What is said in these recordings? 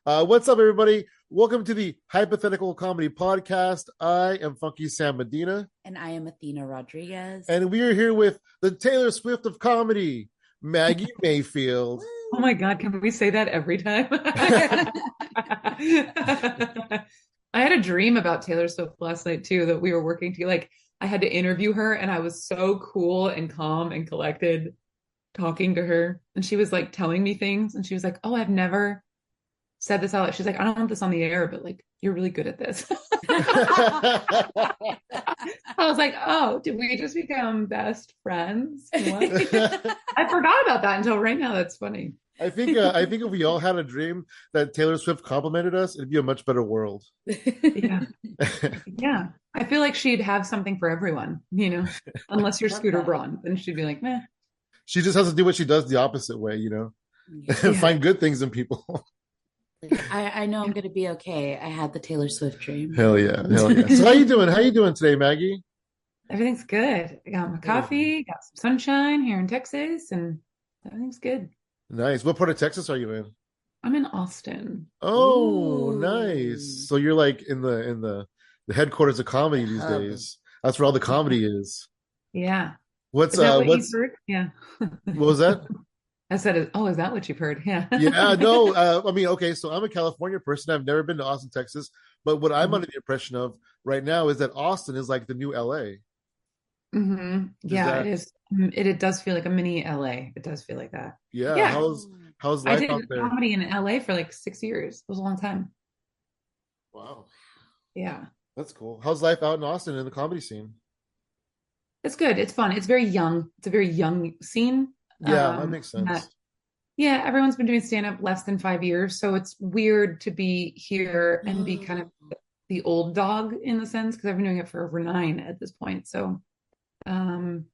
What's up, everybody? Welcome to the Hypothetical Comedy Podcast. I am Funky Sam Medina, And I am Athena Rodriguez. and we are here with the Taylor Swift of comedy, Maggie Mayfield. Oh my God, can we say that every time? I had a dream about Taylor Swift last night too, that we were working to I had to interview her and I was so cool and calm and collected talking to her. And she was like telling me things and she was like, "Oh, I've never said this out loud." She's like, "I don't want this on the air, but like you're really good at this." I was like, "Oh, did we just become best friends?" What? I forgot about that until right now. That's funny. I think if we all had a dream that Taylor Swift complimented us, it'd be a much better world. Yeah. Yeah. I feel like she'd have something for everyone, unless you're Scooter Braun, then she'd be like, meh. She just has to do what she does the opposite way, Yeah. find good things in people. I know I'm gonna be okay. I had the Taylor Swift dream. Hell yeah, hell yeah. So how you doing? How you doing today, Maggie? Everything's good. I got my coffee, got some sunshine here in Texas, and everything's good. Nice. What part of Texas are you in? I'm in Austin. Oh, Ooh. nice. So you're like in the headquarters of comedy these hub. days. That's where all the comedy is. Yeah. What's Is that what what's you've heard? Yeah. what was that? I said, oh, is that what you've heard? Yeah. Yeah, no, I mean, okay, so I'm a California person. I've never been to Austin, Texas, but what I'm under the impression of right now is that Austin is like the new LA. Mm-hmm. Is Yeah, that it is. It does feel like a mini LA. It does feel like that. yeah, Yeah. how's I life did out there? comedy in LA for like 6 years. It was a long time. Wow, Yeah. that's cool. How's life out in Austin in the comedy scene? It's good. It's fun. It's very young. It's a very young scene. Yeah, that makes That, sense. yeah, everyone's been doing stand-up less than 5 years. So it's weird to be here and be kind of the old dog in the sense, because I've been doing it for over 9 at this point. So um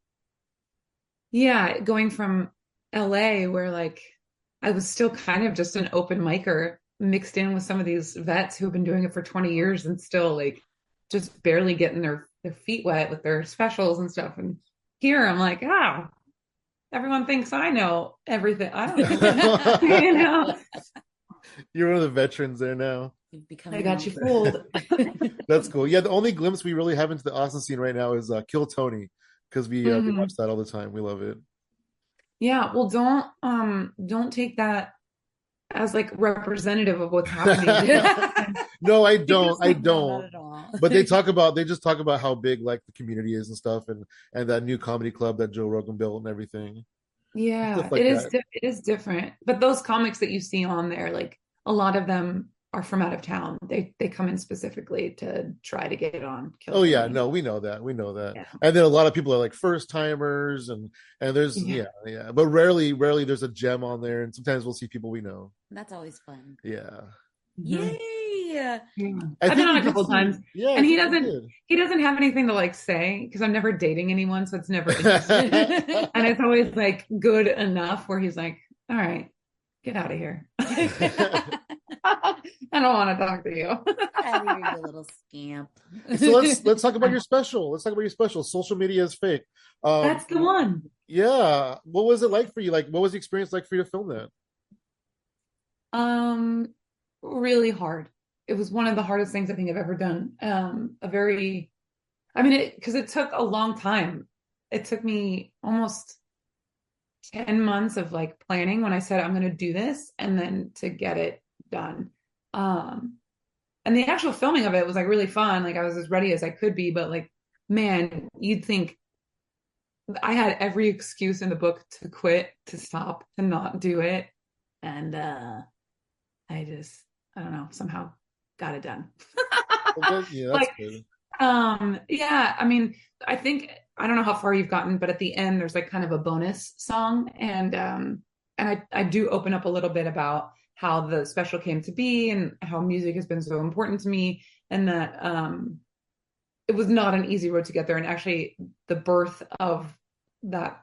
yeah, going from LA where like I was still kind of just an open micer mixed in with some of these vets who've been doing it for 20 years and still like just barely getting their feet wet with their specials and stuff. And here I'm like, everyone thinks I know everything. I don't know. You know, You're one of the veterans there now. You've become I your got own you friend. fooled. That's cool. Yeah, the only glimpse we really have into the Austin scene right now is Kill Tony because we watch Mhm. that all the time. We love it. Yeah, well, don't take that as like representative of what's happening. No, I Because don't. I like No, not don't. at all. But they just talk about how big like the community is and stuff, and that new comedy club that Joe Rogan built and everything, stuff Yeah, like that. it is different. But those comics that you see on there, like a lot of them are from out of town. They come in specifically to try to get on Kill Oh yeah, Tony. no, we know that. We know that. Yeah. And then a lot of people are like first timers and there's Yeah. yeah. But rarely there's a gem on there, and sometimes we'll see people we know. That's always fun. Yeah. Mhm. Yay! Yeah. I I've been think on we a did couple of see times yeah, I and think we did. he doesn't have anything to like say because I'm never dating anyone, so it's never interesting. And it's always like good enough where he's like, all right, get out of here. I don't want to talk to you. Out of here, you little scamp. So let's talk about your special. Let's talk about your special. Social media is fake. That's the one. Yeah. What was it like for you? Like, what was the experience like for you to film that? Really hard. It was one of the hardest things I think I've ever done. I mean, because it took a long time. It took me almost 10 months of like planning when I said I'm going to do this and then to get it done. Um, and the actual filming of it was like really fun. Like I was as ready as I could be, but like, man, you'd think I had every excuse in the book to quit, to stop, to not do it. And I just, I don't know, somehow got it done. Yeah, that's Like, good. yeah, I mean, I don't know how far you've gotten, but at the end there's like kind of a bonus song and I do open up a little bit about how the special came to be and how music has been so important to me and that it was not an easy road to get there. And actually the birth of that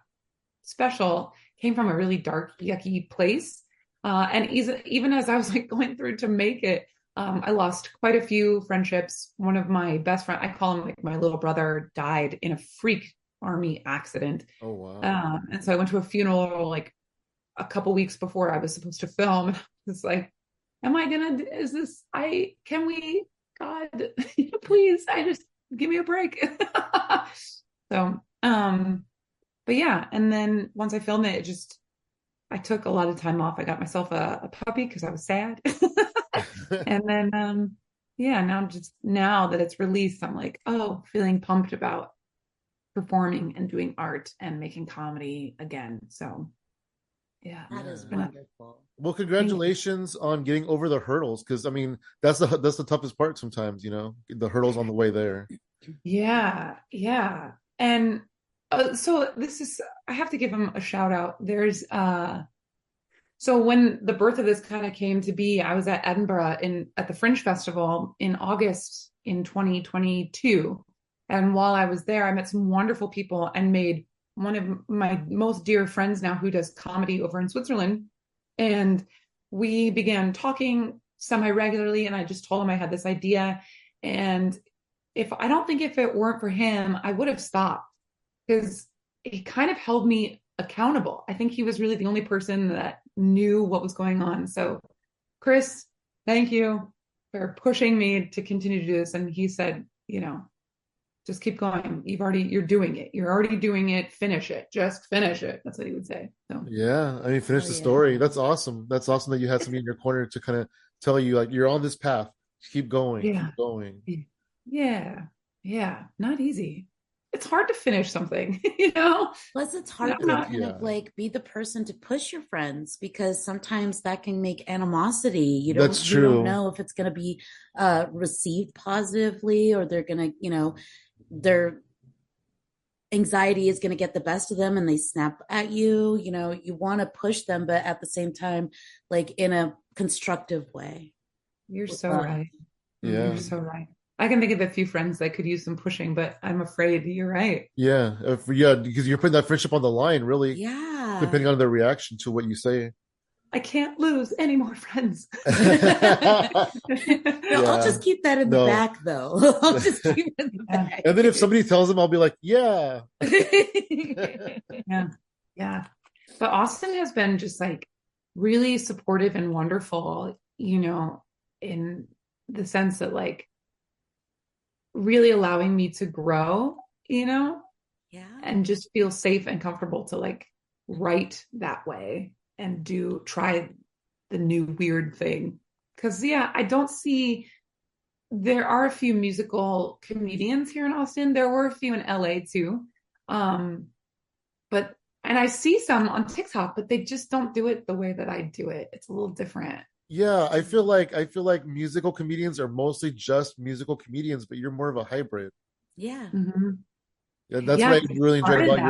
special came from a really dark, yucky place. And even as I was like going through to make it, I lost quite a few friendships. One of my best friend, I call him like my little brother, died in a freak army accident. Oh wow. And so I went to a funeral like a couple weeks before I was supposed to film. It's like, am I gonna, is this, can we, God, please, I just, give me a break. So, but yeah. And then once I filmed it, I took a lot of time off. I got myself a puppy because I was sad. And then, yeah, now that it's released, I'm like, oh, feeling pumped about performing and doing art and making comedy again. So yeah, That is it's been wonderful. Well, congratulations on getting over the hurdles, because I mean that's the toughest part sometimes, the hurdles on the way there. yeah, yeah. And so I have to give him a shout out. So when the birth of this kind of came to be, I was at Edinburgh at the Fringe Festival in August in 2022. And while I was there, I met some wonderful people and made one of my most dear friends now who does comedy over in Switzerland. And we began talking semi-regularly, and I just told him I had this idea. And I don't think if it weren't for him, I would have stopped, because he kind of held me accountable. I think he was really the only person that knew what was going on. So, Chris, thank you for pushing me to continue to do this. And he said, just keep going. You're doing it. You're already doing it. Finish it. Just finish it. That's what he would say. So, Yeah, I mean, finish Oh, the yeah. story. That's awesome. That's awesome that you had somebody in your corner to kind of tell you, like, you're on this path. Keep going. yeah, Keep going. yeah, yeah. Not easy. It's hard to finish something, you know? Plus, it's hard to Not, kind Yeah, of like be the person to push your friends, because sometimes that can make animosity. that's You don't true. know if it's going to be received positively, or they're going to, their anxiety is going to get the best of them and they snap at you. You want to push them, but at the same time, like in a constructive way. you're With so love. right. You're Yeah, so right. I can think of a few friends that could use some pushing, but I'm afraid you're right. yeah, because you're putting that friendship on the line, really, Yeah. depending on their reaction to what you say. I can't lose any more friends. No, I'll Yeah, just keep that in the no. back, though. I'll just keep it in the Yeah. back. And then if somebody tells them, I'll be like, yeah. Yeah. Yeah. But Austin has been just like really supportive and wonderful, in the sense that like really allowing me to grow, Yeah. and just feel safe and comfortable to like write that way and try the new weird thing. Cause yeah, there are a few musical comedians here in Austin. There were a few in LA too. Um, and I see some on TikTok, but they just don't do it the way that I do it. It's a little different. Yeah, I feel like musical comedians are mostly just musical comedians, but you're more of a hybrid. Yeah. Mhm. And that's Yeah, what I 'cause it really enjoyed started about that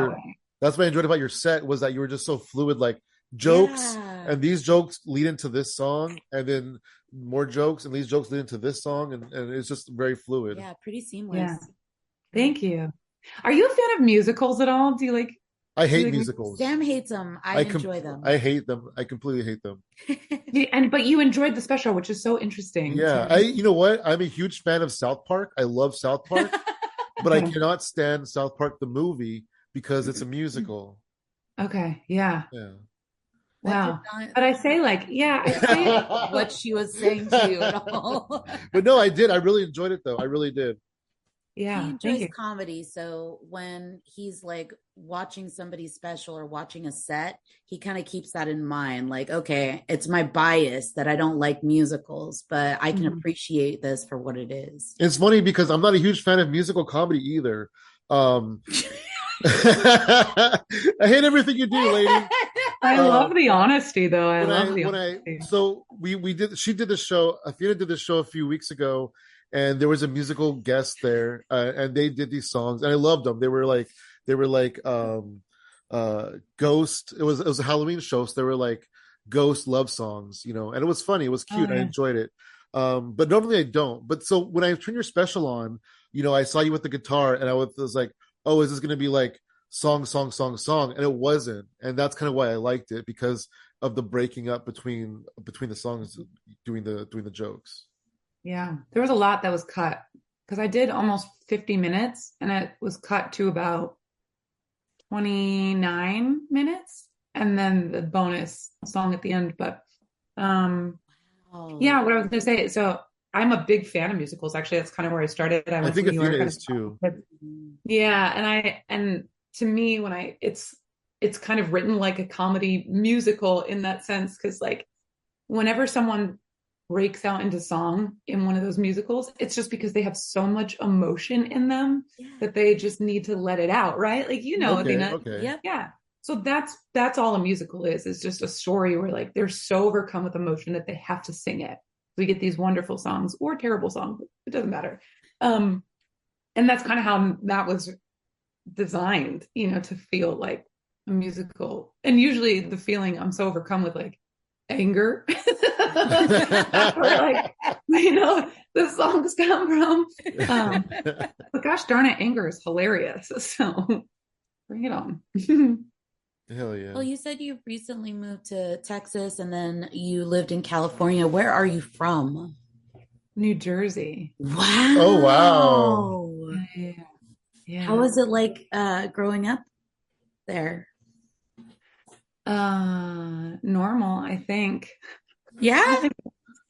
way. your set, was that you were just so fluid, like jokes, Yeah. and these jokes lead into this song, and then more jokes, and these jokes lead into this song, and it's just very fluid. Yeah. Pretty Yeah. seamless. Thank you. Are you a fan of musicals at all? Do you like I do you hate like musicals. Sam hates them. I enjoy them. I hate them. I completely hate them. but you enjoyed the special, which is so interesting Yeah, to you know what? I'm a huge fan of South Park. I love South Park, but I Okay. cannot stand South Park the movie because it's a musical. Okay. Yeah. Yeah. That did Wow. not But I say like, yeah, I say what she was saying to you at all. But no, I did. I really enjoyed it though. I really did. He yeah, thank enjoys you. comedy, so when he's like watching somebody's special or watching a set, he kind of keeps that in mind. Like, okay, it's my bias that I don't like musicals, but I can Mhm. appreciate this for what it is. It's funny because I'm not a huge fan of musical comedy either. I hate everything you do, lady. I love the honesty though. I when I love the when I honesty. so we did she did the show. Athena did the show a few weeks ago, and there was a musical guest there, and they did these songs, and I loved them. They were like ghost. It was a Halloween show, so they were like ghost love songs, and it was funny. It was Oh cute. I yeah. enjoyed it. But normally I don't. But so when I turned your special on, I saw you with the guitar, and I was like, oh, is this going to be like song, song, song, song? And it wasn't, and that's kind of why I liked it, because of the breaking up between the songs, doing the jokes. Yeah. There was a lot that was cut because I did almost 50 minutes and it was cut to about 29 minutes and then the bonus song at the end. But Wow. Yeah, what I was going to say. So I'm a big fan of musicals. Actually, that's kind of where I started. I I went to think New Athena York. is too. Yeah, and to me, it's kind of written like a comedy musical in that sense, because like whenever someone breaks out into song in one of those musicals, it's just because they have so much emotion in them Yeah. that they just need to let it out, right? Like, Okay, Athena. okay. Yep. Yeah. So that's all a musical is. It's just a story where like they're so overcome with emotion that they have to sing it. We get these wonderful songs or terrible songs, it doesn't matter. Um, and that's kind of how that was designed, to feel like a musical. And usually the feeling I'm so overcome with like anger. That's where like, the songs come from. But gosh darn it, anger is hilarious. So bring it on. Hell yeah. Well, you said you recently moved to Texas and then you lived in California. Where are you from? New Jersey. Oh wow. Wow. Yeah. How Yeah. was it like growing up there? Normal, I think. Yeah. Nothing,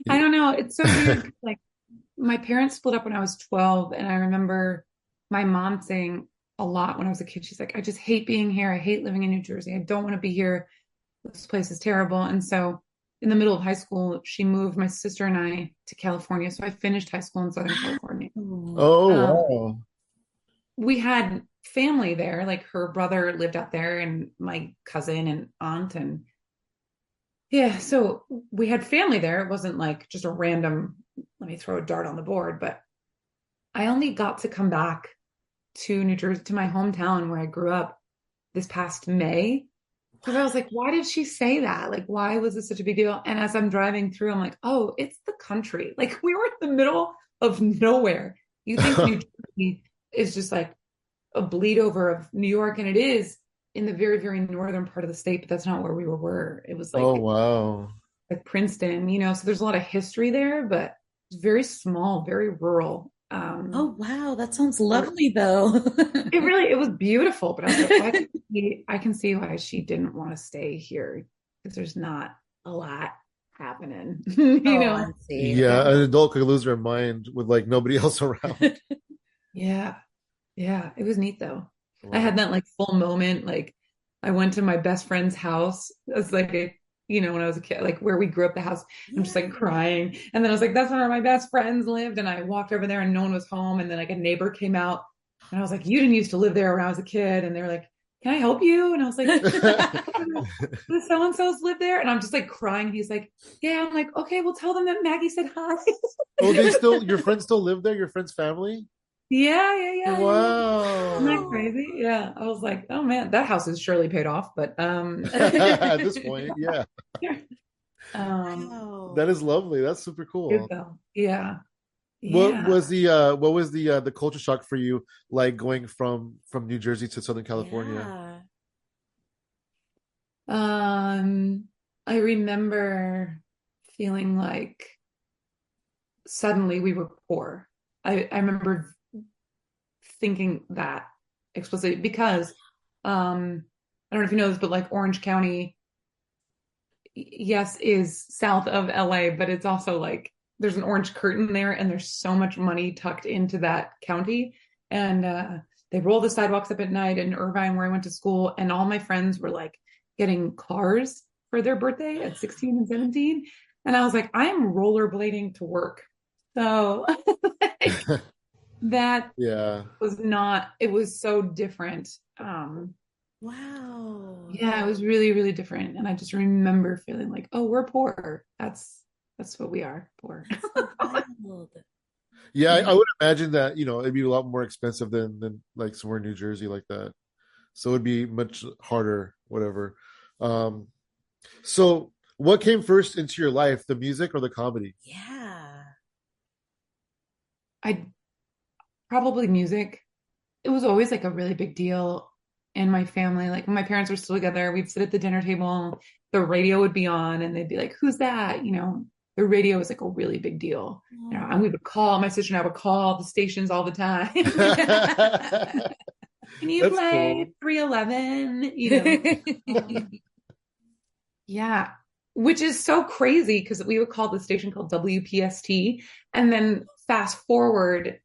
I don't know. It's so weird. Like my parents split up when I was 12, and I remember my mom saying a lot when I was a kid. She's like, I just hate being here. I hate living in New Jersey. I don't want to be here. This place is terrible. And so in the middle of high school, she moved my sister and I to California. So I finished high school in Southern California. Oh, Oh Um, wow. we had family there, like her brother lived out there and my cousin and aunt. And yeah, so we had family there. It wasn't like just a random, let me throw a dart on the board, but I only got to come back to New Jersey, to my hometown where I grew up this past May. Because I was like, why did she say that? Like, why was this such a big deal? And as I'm driving through, I'm like, oh, it's the country. Like, we were in the middle of nowhere. You think New Jersey is just like a bleed over of New York, and it is in the very, very northern part of the state, but that's not where we were. It was Oh like wow. Princeton, so there's a lot of history there, but it's very small, very rural. oh wow. That sounds lovely though. It was beautiful, but I was like, I can see why she didn't want to stay here because there's not a lot happening, Oh, I see. Yeah, an adult could lose their mind with like nobody else around. Yeah. Yeah. It was neat though. I Wow. had that like full moment. Like I went to my best friend's house as like when I was a kid, like where we grew up, the house. I'm just like crying. And then I was like, that's where my best friends lived. And I walked over there and no one was home. And then like a neighbor came out and I was like, you didn't used to live there when I was a kid. And they were like, can I help you? And I was like, the so-and-sos live there. And I'm just like crying. And he's like, yeah. I'm like, okay, well tell them that Maggie said hi. Oh, your friends still live there? Your friend's family? Yeah, yeah, yeah, yeah, yeah. Isn't that Wow. crazy? Yeah. I was like, oh man, that house is surely paid off, but At this point, yeah. um That Wow. is lovely. That's super good cool. though. Yeah. What Yeah. was the culture shock for you like going from New Jersey to Southern California? Yeah. I remember feeling like suddenly we were poor. I remember thinking that explicitly because I don't know if you know this, but like Orange County, yes, is south of LA, but it's also like there's an orange curtain there and there's so much money tucked into that county. And they roll the sidewalks up at night in Irvine where I went to school, and all my friends were like getting cars for their birthday at 16 and 17. And I was like, I am rollerblading to work. So like, that Yeah. was not, it was so different. Wow. Yeah, it was really, really different. And I just remember feeling like, oh, we're poor. That's what we are, poor. That's so wild. Yeah, I Yeah. would imagine that, it'd be a lot more expensive than like somewhere in New Jersey like that. So it'd be much harder, whatever. Um, so what came first into your life, the music or the comedy? Yeah. I probably music. It was always like a really big deal in my family. Like when my parents were still together, we'd sit at the dinner table, the radio would be on, and they'd be like, who's that? The radio was like a really big deal. And we Oh. would call, my sister and I would call the stations all the time. Can you That's play cool. 311? Yeah. which is so crazy because we would call the station called WPST. And then fast forward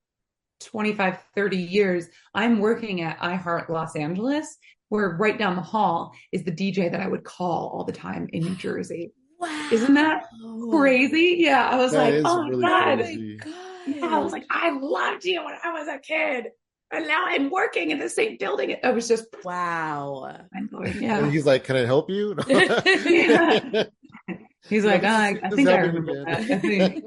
25, 30 years, I'm working at iHeart Los Angeles, where right down the hall is the DJ that I would call all the time in New Jersey. Wow. Isn't that crazy? Yeah. I was That like, is oh my really God. crazy. Yeah, I was like, I loved you when I was a kid. And now I'm working in the same building. It was just Wow. yeah. And he's like, "Can I help you?" Yeah. He's like, I think I remember again. that. I think,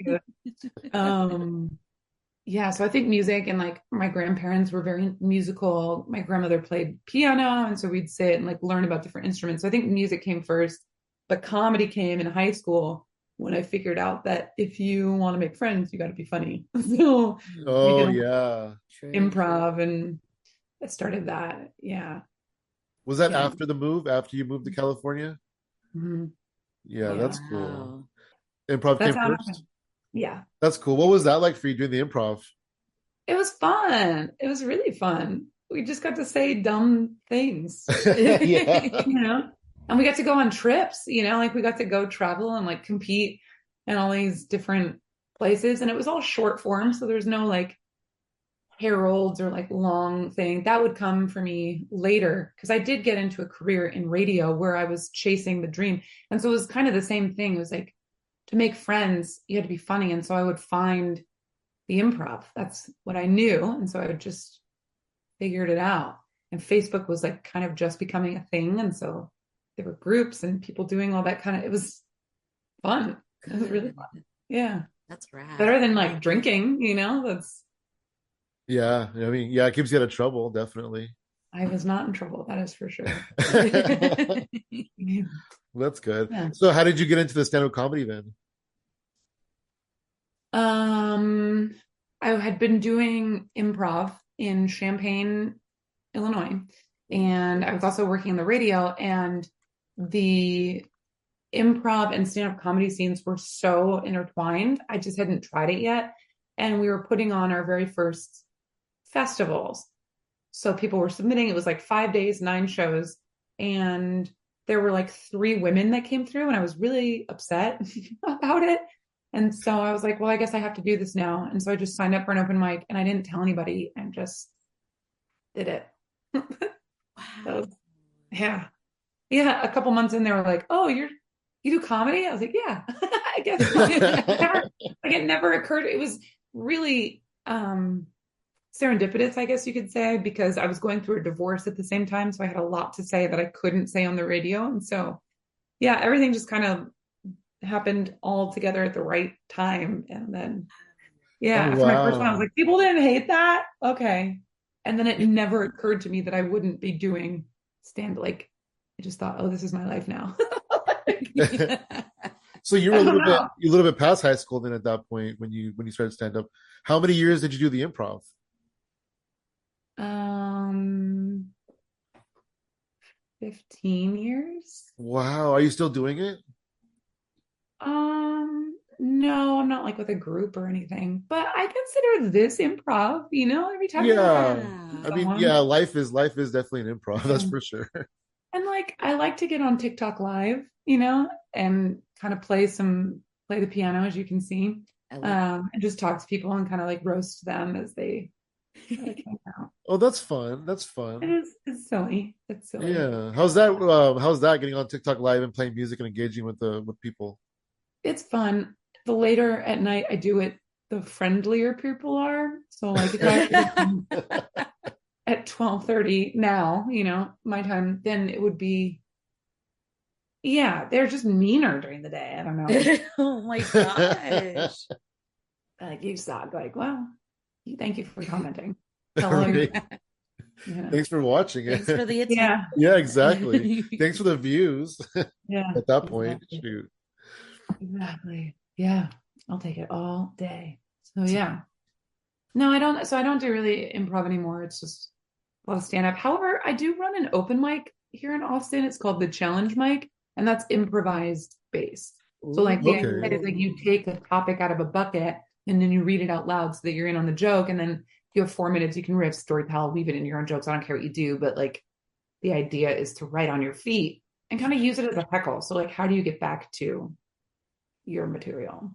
yeah. So I think music, and like my grandparents were very musical. My grandmother played piano, and so we'd sit and like learn about different instruments. So I think music came first, but comedy came in high school when I figured out that if you want to make friends, you got to be funny. So we Oh did yeah. improv, and I started that. Yeah. Was that Yeah. after the move? After you moved to California? Mm-hmm. Yeah, Yeah. that's cool. Improv That's came how it first? happened. Yeah. That's cool. What was that like for you doing the improv? It was fun. It was really fun. We just got to say dumb things, Yeah. you know, and we got to go on trips, you know, like we got to go travel and like compete in all these different places. And it was all short form. So there's no like heralds or like long thing that would come for me later. Cause I did get into a career in radio where I was chasing the dream. And so it was kind of the same thing. It was like to make friends, you had to be funny. And so I would find the improv. That's what I knew. And so I just figured it out. And Facebook was like kind of just becoming a thing. And so there were groups and people doing all that kind of, it was fun. It was really fun. Yeah. That's rad. Better than like drinking, you know, that's. Yeah. I mean, yeah, it keeps you out of trouble, definitely. I was not in trouble. That is for sure. That's good. Yeah. So how did you get into the stand-up comedy then? I had been doing improv in Champaign, Illinois, and I was also working in the radio, and the improv and stand-up comedy scenes were so intertwined. I just hadn't tried it yet. And we were putting on our very first festivals. So people were submitting. It was like 5 days, 9 shows. And there were like 3 women that came through, and I was really upset about it. And so I was like, well, I guess I have to do this now. And so I just signed up for an open mic, and I didn't tell anybody and just did it. Wow. Yeah. Yeah. A couple months in, they were like, oh, you do comedy? I was like, yeah, I guess. It never occurred. It was really serendipitous, I guess you could say, because I was going through a divorce at the same time. So I had a lot to say that I couldn't say on the radio. And so, yeah, everything just kind of happened all together at the right time. And then, yeah, Oh, after my first one, I wow. was like, people didn't hate that. Okay. And then it never occurred to me that I wouldn't be doing like, I just thought, oh, this is my life now. So you were a little bit past high school then at that point when you started stand up. How many years did you do the improv? 15 years. Wow. Are you still doing it? No, I'm not like with a group or anything, but I consider this improv, you know, every time Yeah. I I mean, yeah, life is definitely an improv, that's Yeah. for sure. And like I like to get on TikTok live, you know, and kind of play the piano, as you can see. And just talk to people and kind of like roast them as they like hang out. Oh, that's fun. That's fun. It's silly. It's silly. Yeah. How's that getting on TikTok live and playing music and engaging with people? It's fun. The later at night I do it, the friendlier people are. So like if I at 12:30 now, you know, my time, then it would be, yeah, they're just meaner during the day. I don't know. Oh my gosh. Like you suck. Like, well, thank you for commenting. Right. Yeah. Thanks for watching it. Thanks for the attention. Yeah. Yeah, exactly. Thanks for the views Yeah. at that point. Exactly. Shoot. Exactly. Yeah. I'll take it all day. So yeah. No, I don't. So I don't do really improv anymore. It's just a lot of stand up. However, I do run an open mic here in Austin. It's called the Challenge Mic, and that's improvised based. So like the Okay. idea is like you take a topic out of a bucket and then you read it out loud so that you're in on the joke. And then if you have 4 minutes, you can riff, storytell, weave it in your own jokes. I don't care what you do, but like the idea is to write on your feet and kind of use it as a heckle. So like, how do you get back to your material?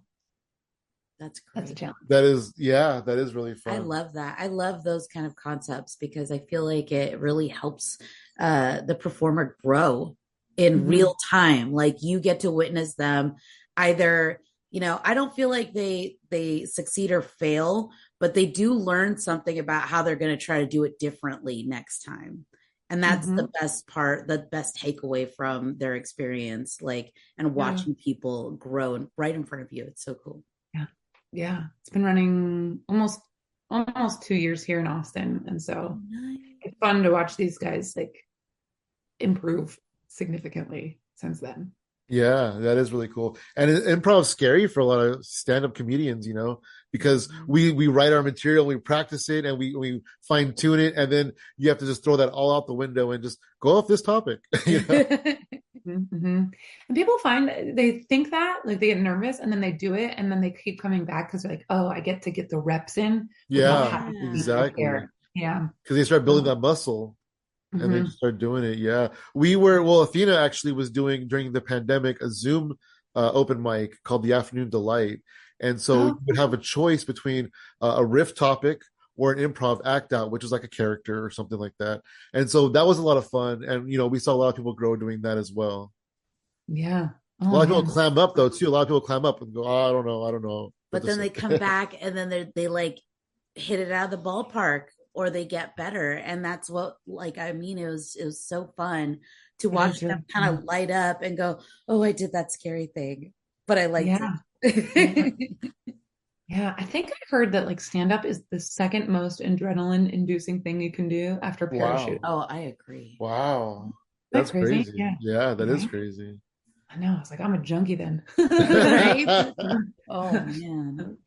That's That's a great. challenge. That is really I fun. love that. I love those kind of concepts because I feel like it really helps the performer grow in Mhm. real time. Like you get to witness them either, I don't feel like they succeed or fail, but they do learn something about how they're going to try to do it differently next time. And that's the Mhm. best part, the best takeaway from their experience, like, and Yeah. watching people grow right in front of you. It's so cool. Yeah. Yeah. It's been running almost 2 years here in Austin. And so Nice. it's fun to watch these guys like improve significantly since then. Yeah, that is really cool. And improv's scary for a lot of stand-up comedians, because we write our material, we practice it, and we fine tune it, and then you have to just throw that all out the window and just go off this topic. Mm-hmm. And people find they think that like they get nervous and then they do it and then they keep coming back because they're like, oh, I get to get the reps in without Yeah, having to be exactly. prepared. Yeah. Because they start building that muscle and they Mm-hmm. just start doing it. Yeah. Well, Athena actually was doing during the pandemic a Zoom open mic called the Afternoon Delight. And so you Oh, would have a choice between a riff topic or an improv act out, which is like a character or something like that. And so that was a lot of fun. And, we saw a lot of people grow doing that as well. yeah. A Oh lot of people man. clam up though, too. A lot of people clam up and go, oh, I don't know what But to then say. they come back and then they like hit it out of the ballpark or they get better. And that's what, like, I mean, it was so fun to That watch is them really kind fun. of light up and go, oh, I did that scary thing, but I liked Yeah. Yeah. it. Yeah. I think I heard that like stand up is the second most adrenaline inducing thing you can do after parachute. Wow. Oh, I agree. Wow. Is that That's crazy? crazy. Yeah. Yeah, that is Right. crazy. I know. I was like, I'm a junkie then. Right? Oh man.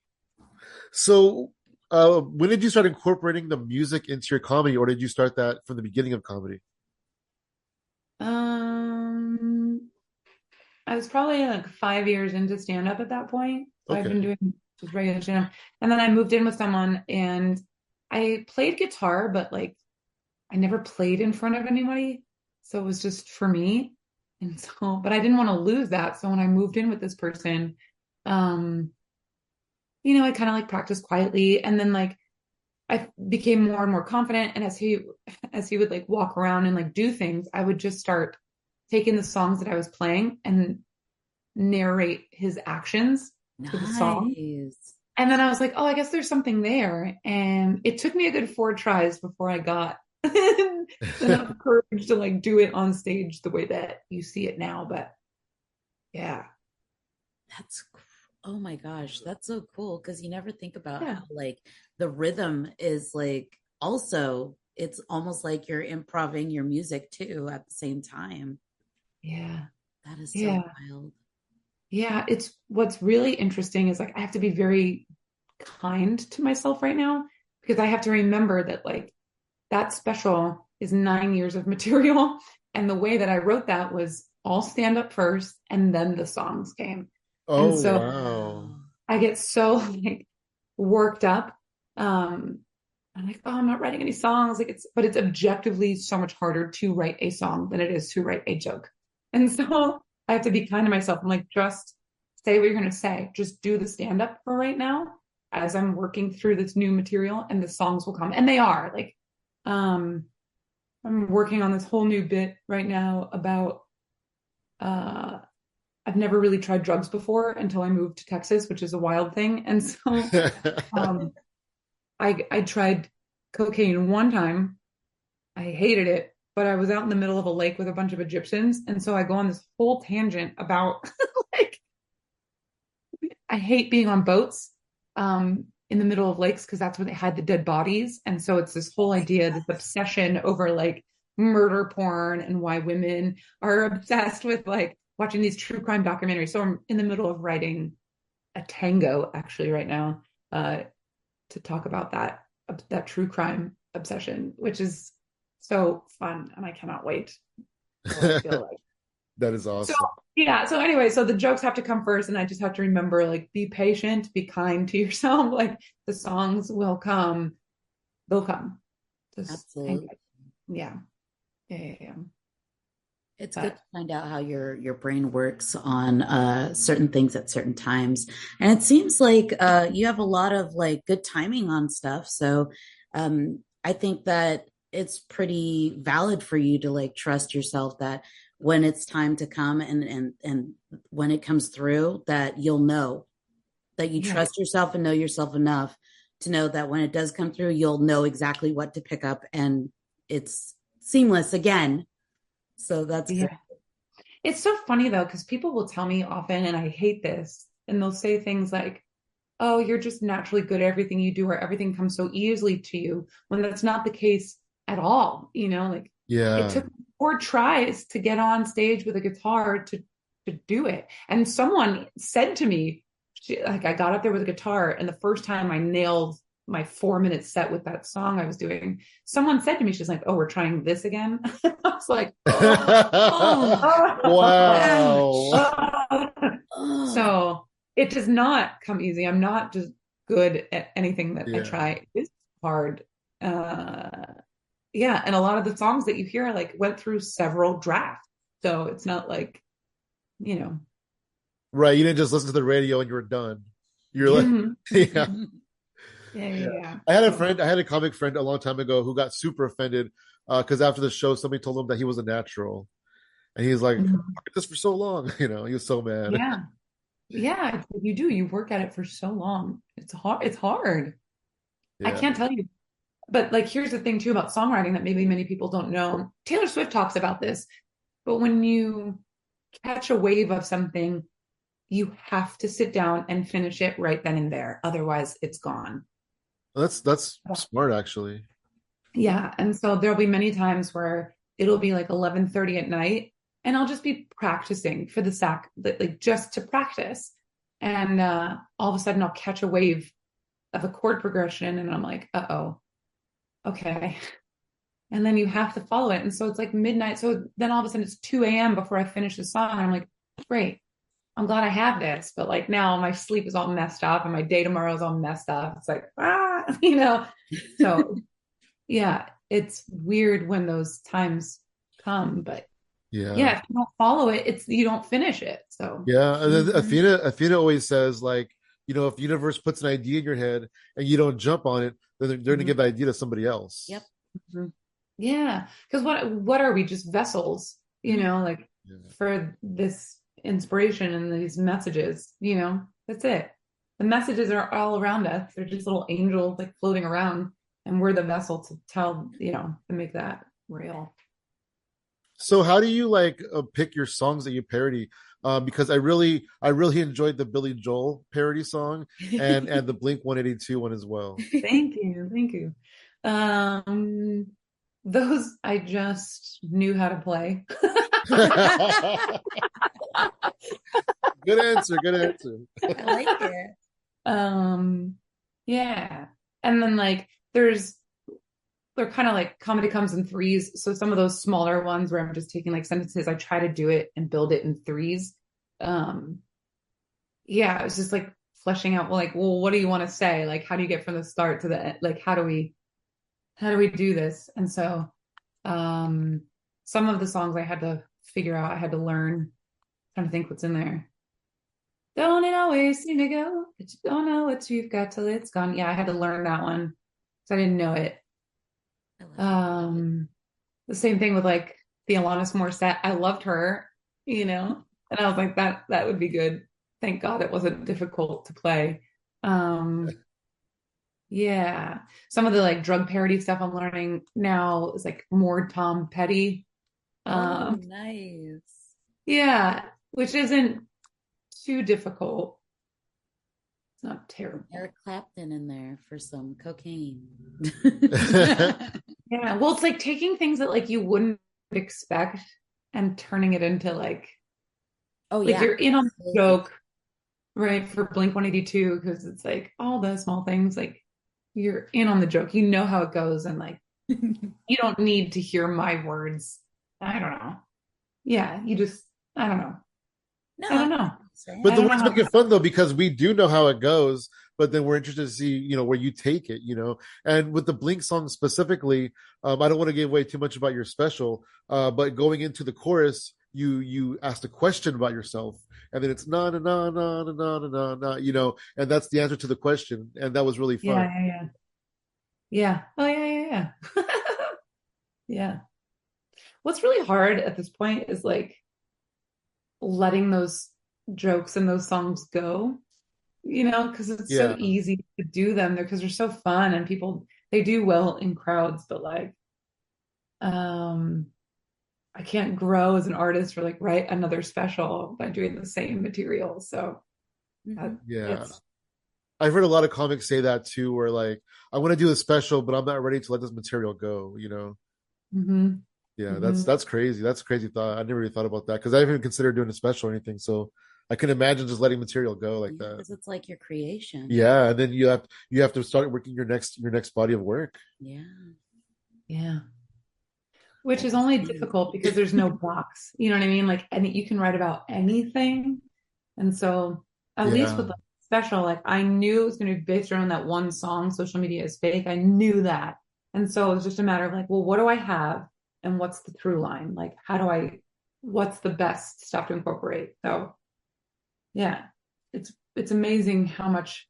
So, when did you start incorporating the music into your comedy, or did you start that from the beginning of comedy? Um, I was probably like 5 years into stand up at that point. So I've Okay. been doing just regular stand up. And then I moved in with someone and I played guitar, but like I never played in front of anybody. So it was just for me. And so, but I didn't want to lose that. So when I moved in with this person, um, I kind of like practiced quietly. And then like I became more and more confident. And as he would like walk around and like do things, I would just start taking the songs that I was playing and narrate his actions to the song. Nice. And then I was like, oh, I guess there's something there. And it took me a good 4 tries before I got enough courage to like do it on stage the way that you see it now. But yeah. That's oh my gosh, that's so cool because you never think about Yeah. how like the rhythm is like also it's almost like you're improving your music too at the same time. Yeah. That is so Yeah. wild. Yeah. It's what's really interesting is like I have to be very kind to myself right now because I have to remember that like that special is 9 years of material. And the way that I wrote that was all stand up first and then the songs came. And Oh, so wow. Wow. I get so like worked up. I'm like, oh, I'm not writing any songs. But it's objectively so much harder to write a song than it is to write a joke. And so I have to be kind to myself. I'm like, just say what you're going to say. Just do the stand up for right now as I'm working through this new material and the songs will come. And they are like, um, I'm working on this whole new bit right now about, uh, I've never really tried drugs before until I moved to Texas, which is a wild thing. And so um, I tried cocaine one time. I hated it, but I was out in the middle of a lake with a bunch of Egyptians. And so I go on this whole tangent about like, I hate being on boats in the middle of lakes because that's where they hide the dead bodies. And so it's this whole idea, this obsession over like murder porn and why women are obsessed with like watching these true crime documentaries. So I'm in the middle of writing a tango actually right now to talk about that true crime obsession, which is so fun and I cannot wait till I feel like That is so awesome. yeah. So anyway, so the jokes have to come first, and I just have to remember like be patient, be kind to yourself. Like the songs will come, they'll come. Just hang Absolutely. tight. Yeah. Yeah. Yeah. Yeah. It's good But to find out how your brain works on certain things at certain times. And it seems like you have a lot of like good timing on stuff. So I think that it's pretty valid for you to like trust yourself that when it's time to come and when it comes through, that you'll know that you yeah, trust yourself and know yourself enough to know that when it does come through, you'll know exactly what to pick up and it's seamless again. So that's great. yeah. It's so funny though, because people will tell me often, and I hate this, and they'll say things like, oh, you're just naturally good at everything you do, or everything comes so easily to you, when that's not the case at all. Like it Yeah. took 4 tries to get on stage with a guitar to do it. And someone said to me, like I got up there with a guitar, and the first time I nailed my 4 minute set with that song I was doing, someone said to me, she's like, "Oh, we're trying this again." I was like, "Oh, Oh, Wow. ouch. oh." Oh, So it does not come easy. I'm not just good at anything that I Yeah. try. It's hard. Uh, yeah, and a lot of the songs that you hear like went through several drafts, so it's not like you know. Right. You didn't just listen to the radio and you were done. You're like, Mhm. yeah. Yeah, Yeah. yeah, yeah. I had a So, friend, I had a comic friend a long time ago who got super offended because after the show, somebody told him that he was a natural. And he's like, I mhm. did this for so long. He was so mad. Yeah, yeah. You do. You work at it for so long. It's hard. It's hard. I Yeah. can't tell you. But like, here's the thing too about songwriting that maybe many people don't know. Taylor Swift talks about this, but when you catch a wave of something, you have to sit down and finish it right then and there. Otherwise, it's gone. That's smart actually. Yeah. And so there'll be many times where it'll be like 11:30 at night and I'll just be practicing for the sack, like just to practice. And all of a sudden I'll catch a wave of a chord progression and I'm like, uh-oh, okay. And then you have to follow it. And so it's like midnight. So then all of a sudden it's 2 a.m. before I finish the song. And I'm like, great. I'm glad I have this. But like now my sleep is all messed up and my day tomorrow is all messed up. It's like, So yeah, it's weird when those times come. But Yeah. yeah, if you don't follow it, it's you don't finish it. So Yeah. And then mhm. Athena always says, like, if the universe puts an idea in your head and you don't jump on it, then they're gonna Mhm. give the idea to somebody else. Yep. mhm. Yeah, because what are we? Just vessels, like Yeah. for this inspiration and these messages, that's it. The messages are all around us. They're just little angels like floating around, and we're the vessel to tell, to make that real. So how do you like pick your songs that you parody? Because I really enjoyed the Billy Joel parody song and the Blink 182 one as well. Thank you, thank you. Um, those I just knew how to play. Good answer. Good answer. I like it. Um, yeah. And then like they're kind of like comedy comes in threes. So some of those smaller ones where I'm just taking like sentences, I try to do it and build it in threes. Um, yeah, it's just like fleshing out like, well, what do you want to say? Like, how do you get from the start to the end? Like, how do we do this? And so um some of the songs I had to figure out, I had to learn, trying to think what's in there. Don't it always seem to go, but you don't know what you've got till it's gone. Yeah, I had to learn that one because I didn't know it. I love it. Um, the same thing with like the Alanis Morissette. I loved her, and I was like, that would be good. Thank God it wasn't difficult to play. Um, yeah. Some of the like drug parody stuff I'm learning now is like more Tom Petty. Oh, Um, nice. yeah, which isn't too difficult. It's not terrible. Eric Clapton in there for some cocaine. Yeah, well, it's like taking things that like you wouldn't expect and turning it into Oh like yeah, you're in on the absolutely. joke, right? For Blink 182, because it's like all the small things, like you're in on the joke. You know how it goes, and like you don't need to hear my words. I don't know. Yeah, you just I don't know. No, I I don't get know. what you're saying. But I the don't know words how. make it fun though because we do know how it goes, but then we're interested to see, where you take it, and with the Blink song specifically, I don't want to give away too much about your special, but going into the chorus, you asked a question about yourself, and then it's na na na na na na na na, and that's the answer to the question, and that was really fun. Yeah, yeah, yeah. Oh, yeah, yeah, yeah. Yeah. What's really hard at this point is like letting those jokes and those songs go, because it's so Yeah, easy to do them because they're so fun and people they do well in crowds, but like um I can't grow as an artist or like write another special by doing the same material. So Mm-hmm. yeah. it's I've heard a lot of comics say that too, where like, I want to do a special, but I'm not ready to let this material go. mhm, Yeah, that's mhm. that's crazy. That's a crazy thought. I never really thought about that because I haven't even considered doing a special or anything. So I can imagine just letting material go like Yeah, that. because it's like your creation. Yeah, and then you have to start working your next body of work. Yeah. Yeah. Which is That's only neat. difficult because there's no box. You know what I mean? Like any you can write about anything. And so at least Yeah, with the special, like I knew it was going to be based around that one song, Social Media is Fake. I knew that. And so it was just a matter of like, well, what do I have? And what's the through line? Like, what's the best stuff to incorporate? So yeah, it's amazing how much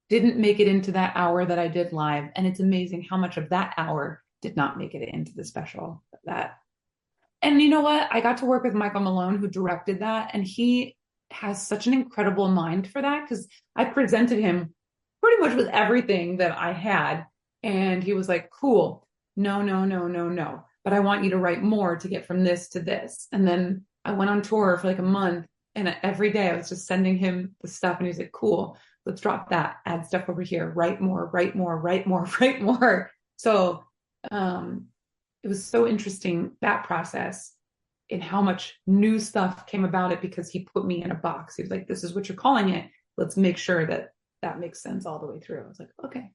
didn't make it into that hour that I did live. And it's amazing how much of that hour did not make it into the special. And you know what? I got to work with Michael Malone, who directed that, and he has such an incredible mind for that because I presented him pretty much with everything that I had. And he was like, cool, no, no, no, no, no. But I want you to write more to get from this to this. And then I went on tour for like a month, and every day I was just sending him the stuff, and he was like, cool, let's drop that, add stuff over here, write more, write more, write more, write more. So, um, it was so interesting that process and how much new stuff came about it because he put me in a box. He was like, this is what you're calling it. Let's make sure that that makes sense all the way through. I was like, okay.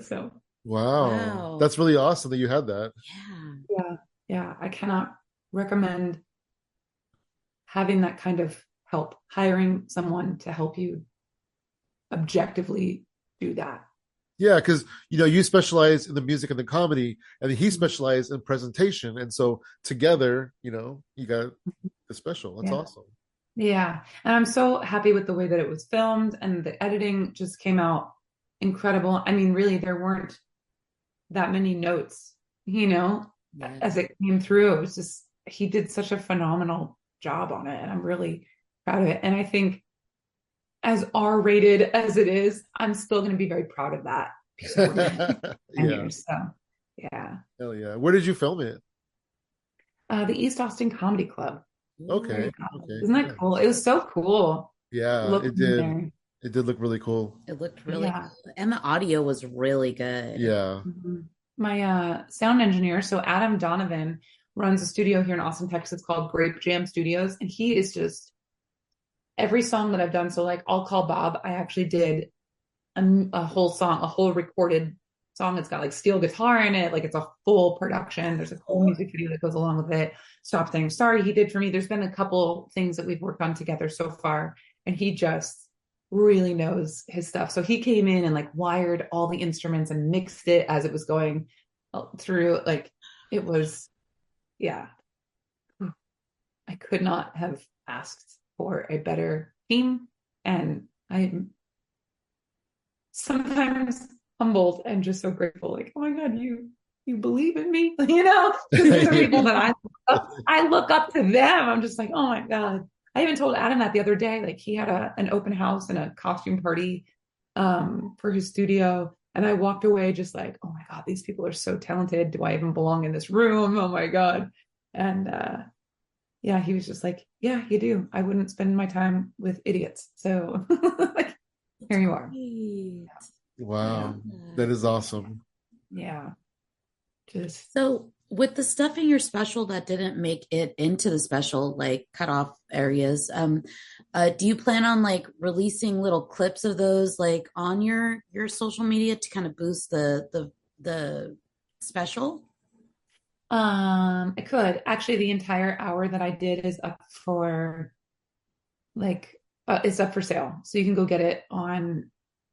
So, wow, Wow. that's really awesome that you had that. Yeah. yeah, yeah, I cannot recommend having that kind of help, hiring someone to help you objectively do that. Yeah, because you specialize in the music and the comedy, and he Mhm. specialized in presentation, and so together, you got the special. That's Yeah. awesome. Yeah. And I'm so happy with the way that it was filmed and the editing just came out incredible. I mean, really, there weren't that many notes, Yeah. as it came through. It was just, he did such a phenomenal job on it. And I'm really proud of it. And I think as R-rated as it is, I'm still going to be very proud of that because we're 10 Yeah, years. So, yeah. hell yeah. Where did you film it? The East Austin Comedy Club. There Okay, you Ooh. go. okay, Isn't that nice. cool? It was so cool Yeah, it looking did. there. It did look really cool. It looked really Yeah. cool. And the audio was really good. Yeah. Mhm. My sound engineer, so Adam Donovan, runs a studio here in Austin, Texas called Grape Jam Studios. And he is just every song that I've done. So, like, I'll Call Bob, I actually did a whole song, a whole recorded song. It's got like steel guitar in it. Like, it's a full production. There's a whole music video that goes along with it. Stop Saying Sorry, he did for me. There's been a couple things that we've worked on together so far. And he just really knows his stuff. So he came in and like wired all the instruments and mixed it as it was going through. Like, it was, yeah, I could not have asked for a better team. And I'm sometimes humbled and just so grateful. Like, oh my God, you believe in me, because these are people that I look up to them. I'm just like, oh my God. I even told Adam that the other day. Like, he had an open house and a costume party for his studio. And I walked away just like, oh my God, these people are so talented. Do I even belong in this room? Oh my God. And yeah, he was just like, yeah, you do. I wouldn't spend my time with idiots. So like, here you are. Great. Yeah. Wow. That Yeah. is awesome. Yeah. Just So with the stuff in your special that didn't make it into the special, like cut off areas, do you plan on like releasing little clips of those like on your social media to kind of boost the special? I could actually the entire hour that I did is up for like it's up for sale. So you can go get it on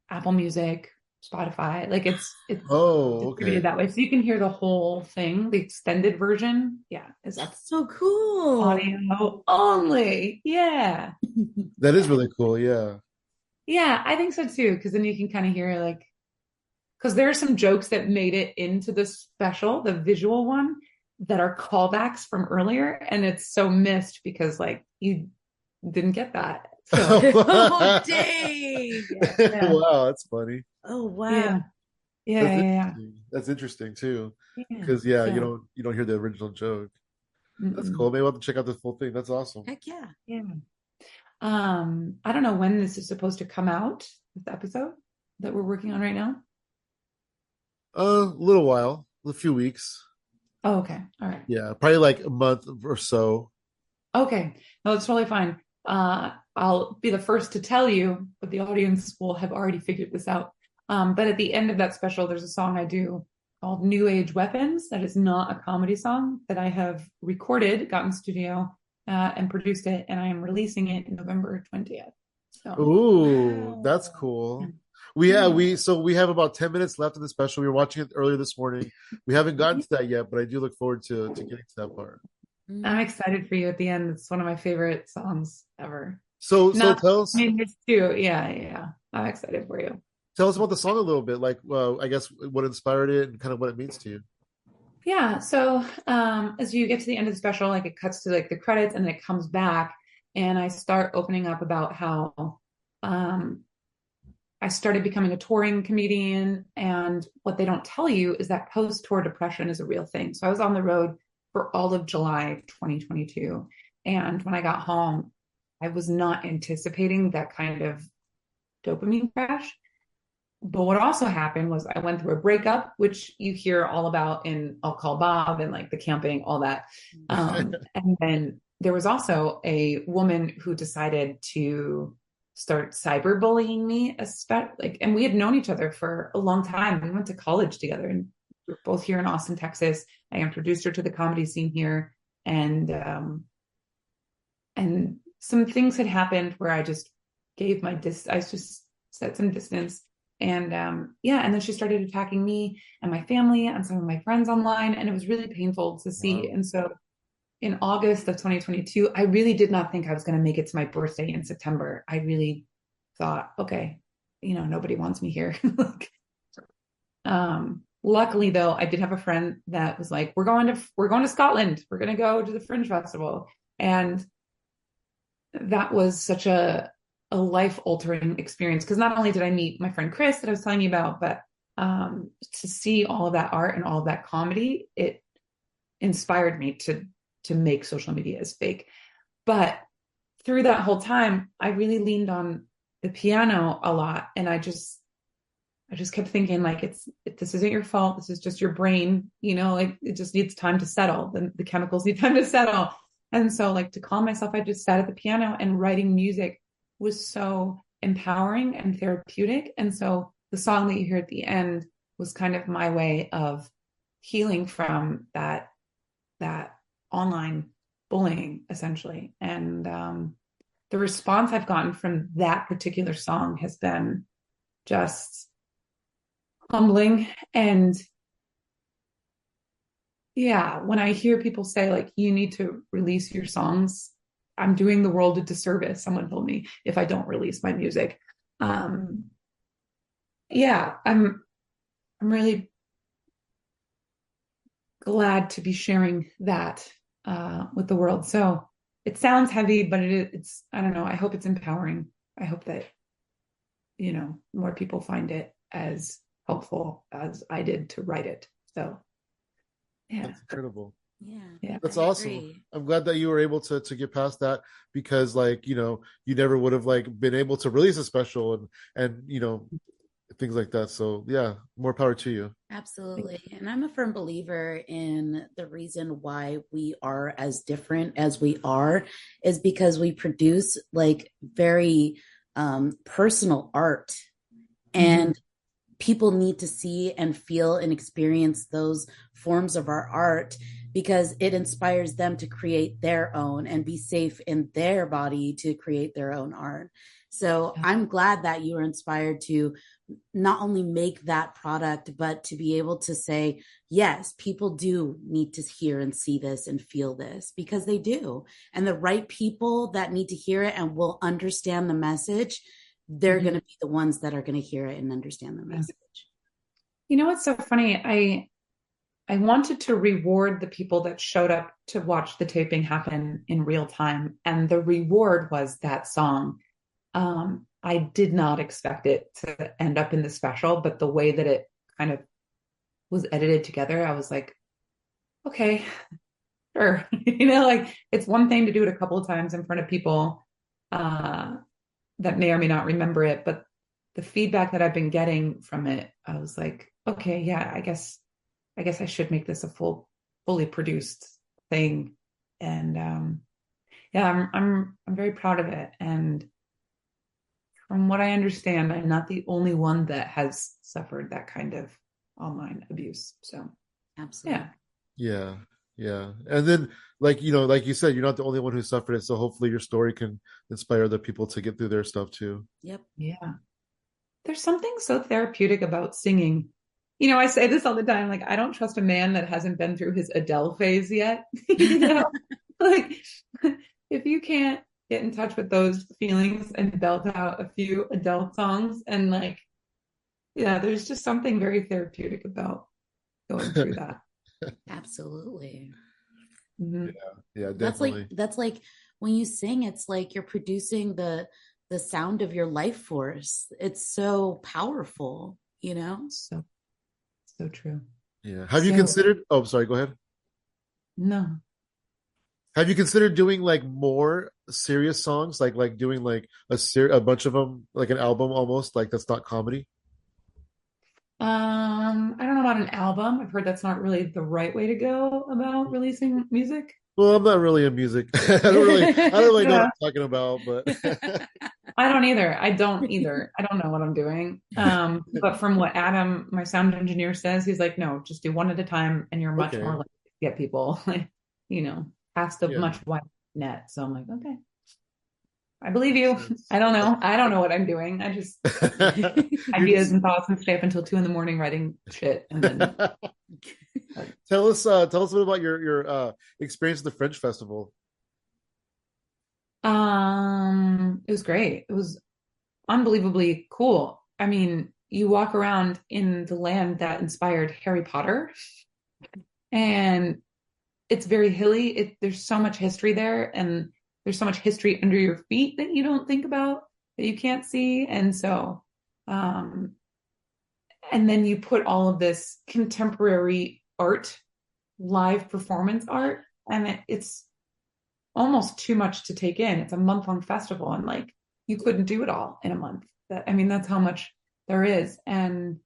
Apple Music, Spotify. Like it's Oh, distributed okay. that way. So you can hear the whole thing, the extended version. Yeah, is That's so cool. audio only. Yeah. That is Yeah. really cool. Yeah. Yeah, I think so too. Cause then you can kind of hear like, because there are some jokes that made it into the special, the visual one, that are callbacks from earlier. And it's so missed because like you didn't get that. So Oh, dang. yeah. Wow, that's funny. Oh, wow. Yeah. Yeah. That's Yeah. interesting. That's interesting too. Yeah. Yeah. Because yeah, So you don't hear the original joke. That's mm-mm. cool. Maybe I'll have to check out the full thing. That's awesome. Heck yeah. Yeah. I don't know when this is supposed to come out, this episode that we're working on right now. A little while, a few weeks. Oh, okay. All right. Yeah, probably like a month or so. Okay. No, it's totally fine. I'll be the first to tell you, but the audience will have already figured this out. But at the end of that special, there's a song I do called New Age Weapons. That is not a comedy song that I have recorded, got in studio, and produced it, and I am releasing it November 20th. So, Ooh, Wow. that's cool. yeah. We have about 10 minutes left of the special. We were watching it earlier this morning. We haven't gotten to that yet, but I do look forward to getting to that part. I'm excited for you at the end. It's one of my favorite songs ever. So Not, I mean, it's too. Yeah, yeah. I'm excited for you. tell us about the song a little bit, like I guess what inspired it and kind of what it means to you. Yeah. So, as you get to the end of the special, like it cuts to like the credits and then it comes back, and I start opening up about how, um, I started becoming a touring comedian. And what they don't tell you is that post-tour depression is a real thing. So I was on the road for all of July 2022. And when I got home, I was not anticipating that kind of dopamine crash. But what also happened was I went through a breakup, which you hear all about in I'll Call Bob and like the camping, all that. And then there was also a woman who decided to start cyberbullying me, like, and we had known each other for a long time. We went to college together, and we're both here in Austin, Texas. I introduced her to the comedy scene here, and some things had happened where I just gave I just set some distance. And yeah, and then she started attacking me and my family and some of my friends online, and it was really painful to see. Wow. And so in August of 2022, I really did not think I was going to make it to my birthday in September. I really thought, okay, nobody wants me here. Like, luckily though, I did have a friend that was like, we're going to Scotland. We're going to go to the Fringe Festival. And that was such a life altering experience, because not only did I meet my friend Chris that I was telling you about, but to see all of that art and all of that comedy, it inspired me to make social media as fake. But through that whole time, I really leaned on the piano a lot, and I just kept thinking like this isn't your fault. This is just your brain, like it just needs time to settle. The chemicals need time to settle. And so like to calm myself, I just sat at the piano, and writing music was so empowering and therapeutic. And so the song that you hear at the end was kind of my way of healing from that online bullying, essentially. And the response I've gotten from that particular song has been just humbling. And yeah, when I hear people say like, you need to release your songs, I'm doing the world a disservice, someone told me, if I don't release my music. Yeah, I'm really glad to be sharing that with the world. So it sounds heavy, but it's, I don't know, I hope it's empowering. I hope that, more people find it as helpful as I did to write it. So yeah. That's incredible. Yeah. That's I awesome. agree. I'm glad that you were able to get past that, because like, you never would have like been able to release a special and things like that. So yeah, more power to you. Absolutely. And I'm a firm believer in the reason why we are as different as we are is because we produce like very personal art, and people need to see and feel and experience those forms of our art, because it inspires them to create their own and be safe in their body to create their own art. So I'm glad that you were inspired to not only make that product, but to be able to say, yes, people do need to hear and see this and feel this, because they do. And the right people that need to hear it and will understand the message, they're going to be the ones that are going to hear it and understand the message. You know what's so funny? I wanted to reward the people that showed up to watch the taping happen in real time, and the reward was that song. I did not expect it to end up in the special, but the way that it kind of was edited together, I was like, okay, sure. Like it's one thing to do it a couple of times in front of people that may or may not remember it, but the feedback that I've been getting from it, I was like, okay, yeah, I guess I should make this a fully produced thing. And yeah, I'm very proud of it. And from what I understand, I'm not the only one that has suffered that kind of online abuse. So Absolutely. Yeah. Yeah. And then like, like you said, you're not the only one who suffered it. So hopefully your story can inspire other people to get through their stuff too. Yep. yeah. There's something so therapeutic about singing. I say this all the time, like I don't trust a man that hasn't been through his Adele phase yet. Like if you can't get in touch with those feelings and belt out a few Adele songs, and like, yeah, there's just something very therapeutic about going through that. Absolutely. Mm-hmm. Yeah, definitely. That's like when you sing, it's like you're producing the sound of your life force. It's so powerful, So true. Yeah. Have you considered, oh, sorry, go ahead. No. Have you considered doing like more serious songs, like doing like a bunch of them, like an album almost, like that's not comedy? I don't know about an album. I've heard that's not really the right way to go about releasing music. Well, I'm not really in music. I don't really know what Yeah. I'm talking about, but I don't either. I don't either. I don't know what I'm doing. But from what Adam, my sound engineer, says, he's like, no, just do one at a time, and you're much more okay. likely to get people, like, cast a Yeah. much wider net. So I'm like, okay, I believe you. I don't know. I don't know what I'm doing. I just You're ideas just and thoughts and stay up until 2 a.m. writing shit, and then tell us a bit about your experience at the French festival. it was great. It was unbelievably cool. I mean, you walk around in the land that inspired Harry Potter, and it's very hilly. There's so much history there, and there's so much history under your feet that you don't think about, that you can't see. And so, um, and then you put all of this contemporary art, live performance art, and it's almost too much to take in. It's a month-long festival, and like you couldn't do it all in a month. I mean, that's how much there is. And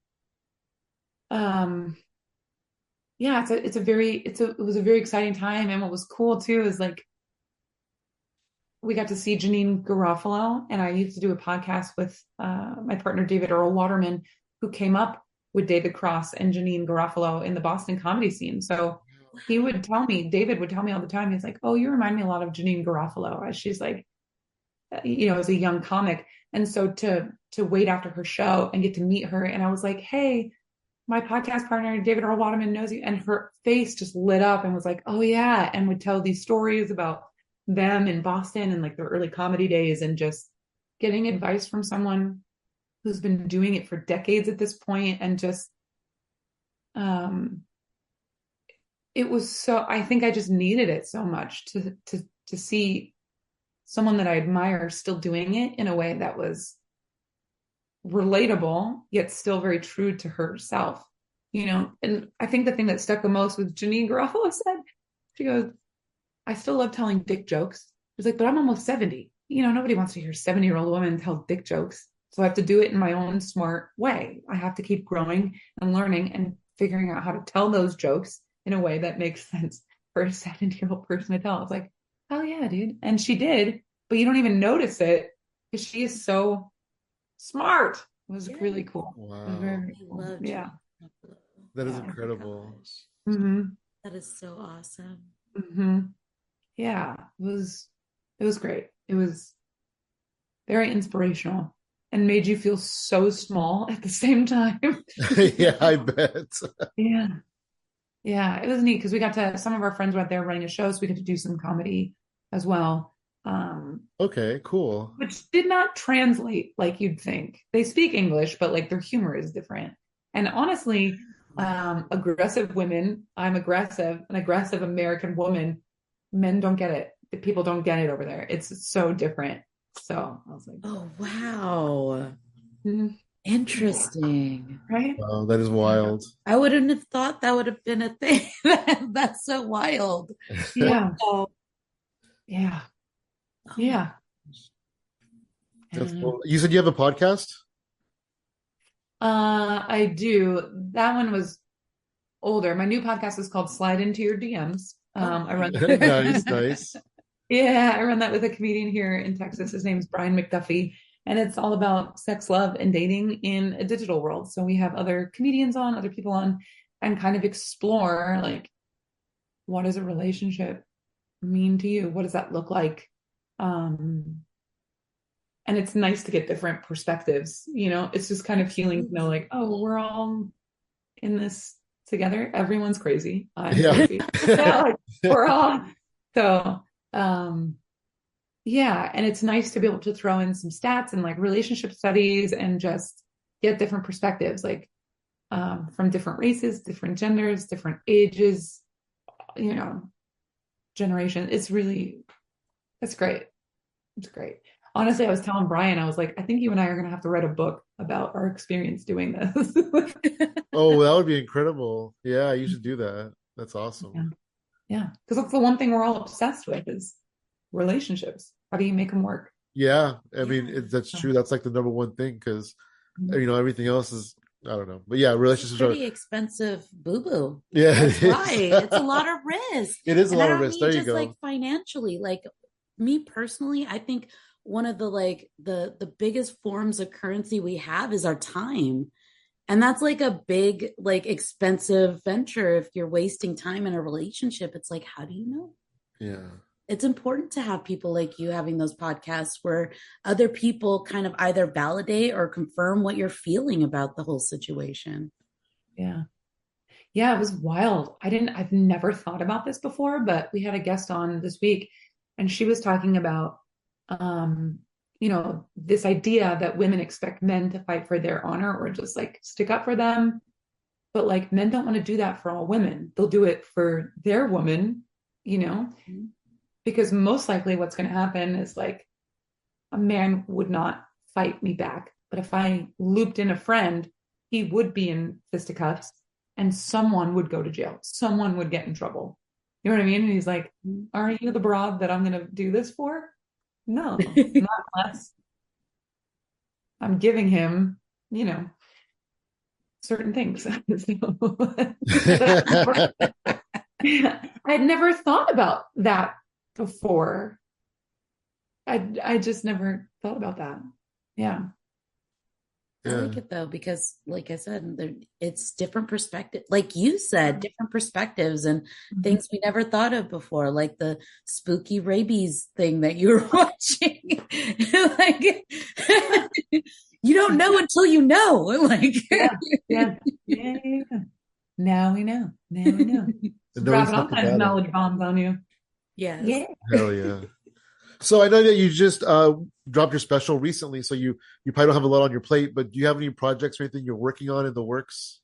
yeah, it was a very exciting time. And what was cool too is like we got to see Janine Garofalo, and I used to do a podcast with my partner David Earl Waterman, who came up with David Cross and Janine Garofalo in the Boston comedy scene. So David would tell me all the time, he's like, oh, you remind me a lot of Janine Garofalo, as she's like, as a young comic. And so to wait after her show and get to meet her, and I was like, hey, my podcast partner David Earl Waterman knows you, and her face just lit up and was like, oh yeah, and would tell these stories about them in Boston and like their early comedy days, and just getting advice from someone who's been doing it for decades at this point. And just it was so, I think I just needed it so much to see someone that I admire still doing it in a way that was relatable, yet still very true to herself, And I think the thing that stuck the most was Janine Garofalo said, she goes, I still love telling dick jokes. She's like, but I'm almost 70. Nobody wants to hear a 70-year-old woman tell dick jokes. So I have to do it in my own smart way. I have to keep growing and learning and figuring out how to tell those jokes in a way that makes sense for a 70-year-old person to tell. It's like, hell yeah, dude. And she did, but you don't even notice it because she is so smart. It was really cool. Wow. It was very, very cool. Yeah. That is incredible. Mm-hmm. That is so awesome. Mm-hmm. Yeah, it was great. It was very inspirational. and made you feel so small at the same time. Yeah, I bet. Yeah. Yeah, it was neat because we got to, some of our friends were out there running a show, so we got to do some comedy as well. Okay, cool. Which did not translate like you'd think. They speak English, but like their humor is different. And honestly, aggressive women, I'm aggressive, an aggressive American woman, men don't get it. The people don't get it over there. It's so different. So I was like, Oh, wow. mm, Interesting. right? Wow, that is wild. I wouldn't have thought that would have been a thing. That's so wild. Yeah, Wow. yeah, Oh my yeah. That's Uh, cool. You said you have a podcast? I do. That one was older. My new podcast is called Slide Into Your DMs. I run Nice, nice. Yeah, I run that with a comedian here in Texas. His name is Brian McDuffie, and it's all about sex, love, and dating in a digital world. So we have other comedians on, other people on, and kind of explore like, what does a relationship mean to you? What does that look like? Um, and it's nice to get different perspectives. It's just kind of healing to know, like, oh, we're all in this together. Everyone's crazy. I'm Yeah. crazy. Yeah, like we're all so. Yeah, and it's nice to be able to throw in some stats and like relationship studies and just get different perspectives, like from different races, different genders, different ages, you know, generation. It's great. It's great. Honestly, I was telling Brian, I was like, I think you and I are gonna have to write a book about our experience doing this. Oh, that would be incredible. Yeah, you should do that. That's Yeah, awesome. yeah, because that's the one thing we're all obsessed with is relationships. How do you make them work? Yeah, I mean, Yeah. that's So, true. That's like the number one thing because, mhm. everything else is, I don't know. But yeah, It's a relationships are, pretty expensive boo-boo. yeah, That's it is. why. It's a lot of risk. It is a And I lot of don't risk. mean There you just like go. financially. Like me personally, I think one of the like the biggest forms of currency we have is our time. And that's like a big, like expensive venture. If you're wasting time in a relationship, it's like, how do you know? Yeah. It's important to have people like you having those podcasts where other people kind of either validate or confirm what you're feeling about the whole situation. Yeah. Yeah, it was wild. I've never thought about this before, but we had a guest on this week and she was talking about, um, this idea that women expect men to fight for their honor or just like stick up for them. But like men don't want to do that for all women. They'll do it for their woman, you know, because most likely what's going to happen is like a man would not fight me back. But if I looped in a friend, he would be in fisticuffs and someone would go to jail. Someone would get in trouble. You know what I mean? And he's like, aren't you the broad that I'm going to do this for? No, not unless I'm giving him, certain things. I'd never thought about that before. I just never thought about that. Yeah. I Yeah. like it though, because like I said, it's different perspective. Like you said, different perspectives and things we never thought of before, like the spooky rabies thing that you were watching. Like you don't know until you know. Like Yeah, yeah, yeah, yeah, yeah. Now we know. Now we know. And nobody's Dropping all talking kinds of about it. knowledge bombs on you. yes. Yeah. Hell yeah. So I know that you just dropped your special recently, so you probably don't have a lot on your plate, but do you have any projects or anything you're working on in the works?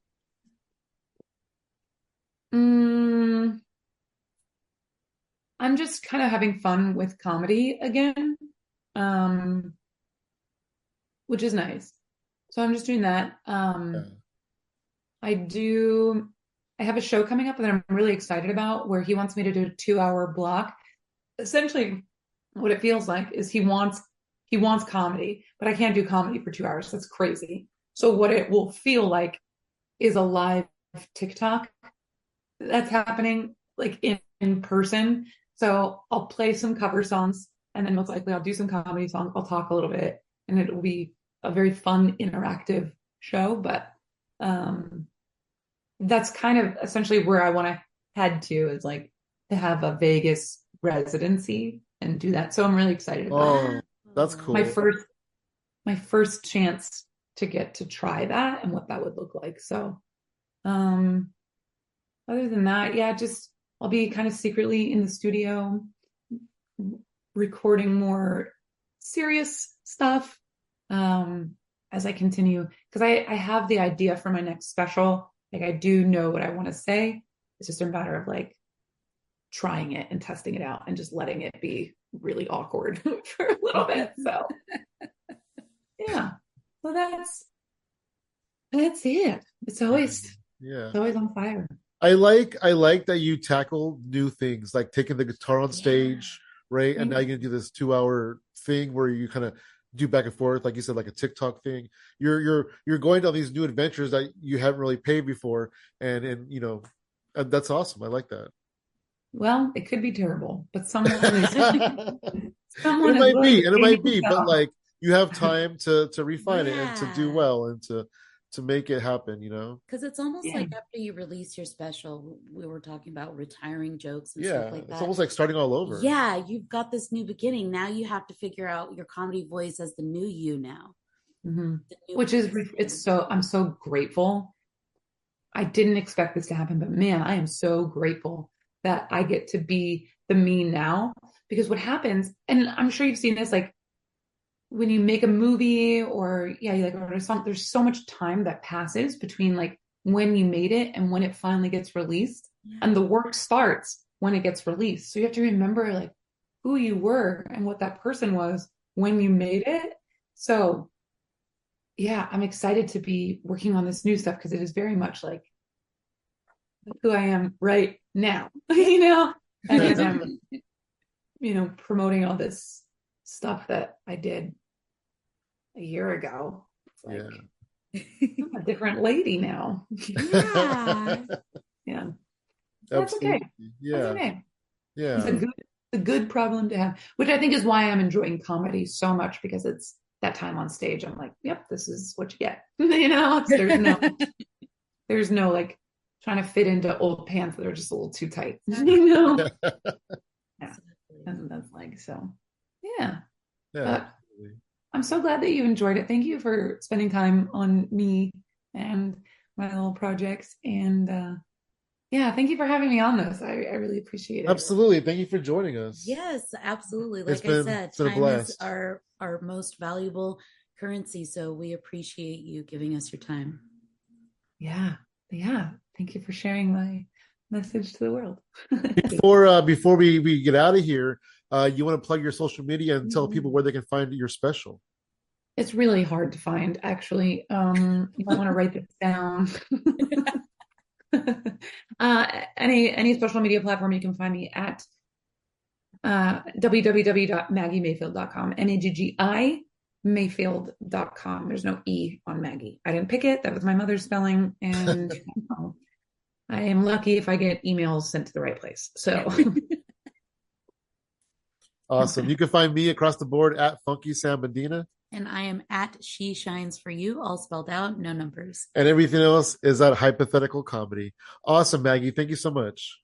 Mm, I'm just kind of having fun with comedy again, um, which is nice. So I'm just doing that. Yeah. I do, I have a show coming up that I'm really excited about where he wants me to do a 2-hour block. Essentially, what it feels like is he wants comedy, but I can't do comedy for 2 hours. That's crazy. So what it will feel like is a live TikTok that's happening like in person. So I'll play some cover songs and then most likely I'll do some comedy songs. I'll talk a little bit and it will be a very fun, interactive show. But um, that's kind of essentially where I want to head to is like to have a Vegas residency and do that. So I'm really excited about Oh, that's my cool. first my first chance to get to try that and what that would look like. So, um, other than that, yeah, just I'll be kind of secretly in the studio recording more serious stuff as I continue because I have the idea for my next special. Like I do know what I want to say. It's just a matter of like trying it and testing it out and just letting it be really awkward for a little bit. So yeah. So that's it. Yeah. It's always on fire. I like that you tackle new things, like taking the guitar on Yeah. stage, right? And now you're gonna do this 2 hour thing where you kind of do back and forth, like you said, like a TikTok thing. You're going on these new adventures that you haven't really paid before, and that's awesome. I like that. Well, it could be terrible, but It someone is might willing be, to and it pay might me be, but well. like you have time to refine it and to do Yeah. well and to make it happen. Because it's almost Yeah. like after you release your special, we were talking about retiring jokes and stuff Yeah, like it's that. almost like starting all over. Yeah, you've got this new beginning. Now you have to figure out your comedy voice as the new you now. Mm-hmm. The new Which is, person. it's so, I'm so grateful. I didn't expect this to happen, but man, I am so grateful that I get to be the me now. Because what happens, and I'm sure you've seen this, like when you make a movie or yeah, you like write a song, there's so much time that passes between like when you made it and when it finally gets released. Yeah. And the work starts when it gets released. So you have to remember like who you were and what that person was when you made it. So yeah, I'm excited to be working on this new stuff because it is very much like who I am right now, and as I'm, promoting all this stuff that I did a year ago. It's Yeah. like I'm a different lady now. Yeah. Yeah. That's okay. Absolutely. That's Yeah. okay. It's Yeah. a good problem to have, which I think is why I'm enjoying comedy so much because it's that time on stage. I'm like, yep, this is what you get. There's no like trying to fit into old pants that are just a little too tight. Yeah. That's like so. Yeah. Yeah, But absolutely. I'm so glad that you enjoyed it. Thank you for spending time on me and my little projects. And yeah, thank you for having me on this. I really appreciate it. Absolutely. Thank you for joining us. Yes, absolutely. It's Like I been said, it's been a time is blast. our most valuable currency. So we appreciate you giving us your time. Yeah. Yeah. Thank you for sharing my message to the world. Before we get out of here, you want to plug your social media and tell people where they can find your special. It's really hard to find, actually. You might want to write this down. Any social media platform you can find me at www.maggiemayfield.com, Maggi Mayfield.com. There's no E on Maggie. I didn't pick it. That was my mother's spelling. And I am lucky if I get emails sent to the right place. So Awesome. You can find me across the board at Funky Sam Medina. And I am at She Shines for You, all spelled out, no numbers. And everything else is at Hypothetical Comedy. Awesome, Maggie. Thank you so much.